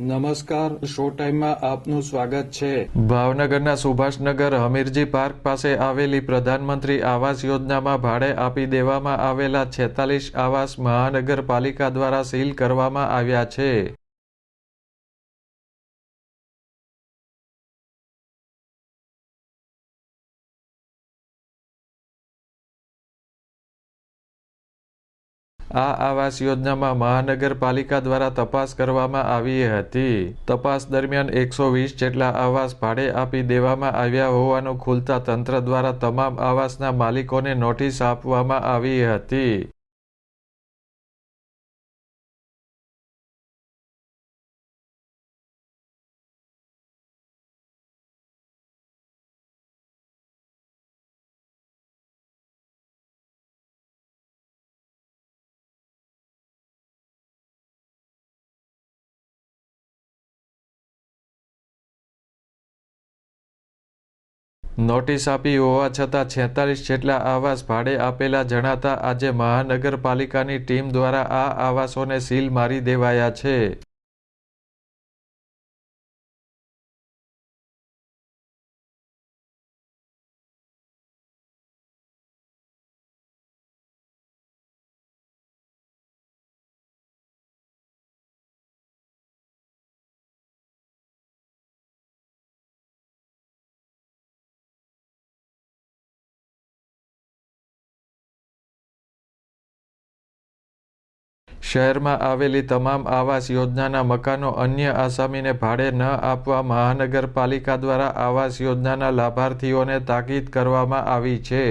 નમસ્કાર, શો ટાઈમમાં આપનું સ્વાગત છે। ભાવનગરના સુભાષનગર હમીરજી પાર્ક પાસે આવેલી પ્રધાનમંત્રી આવાસ યોજનામાં ભાડે આપી દેવામાં આવેલા 46 આવાસ મહાનગરપાલિકા દ્વારા સીલ કરવામાં આવ્યા છે। આ આવાસ યોજનામાં મહાનગરપાલિકા દ્વારા તપાસ કરવામાં આવી હતી। તપાસ દરમિયાન 120 જેટલા આવાસ ભાડે આપી દેવામાં આવ્યા હોવાનું ખુલતા તંત્ર દ્વારા તમામ આવાસના માલિકોને નોટિસ આપવામાં આવી હતી। નોટિસ આપી હોવા છતાં 46 જેટલા આવાસ ભાડે આપેલા જણાતા આજે મહાનગરપાલિકાની ટીમ દ્વારા આ આવાસોને સીલ મારી દેવાયા છે। શહેરમાં આવેલી તમામ આવાસ યોજનાના મકાનો અન્ય આસામીને ભાડે ન આપવા મહાનગરપાલિકા દ્વારા આવાસ યોજનાના લાભાર્થીઓને તાકીદ કરવામાં આવી છે।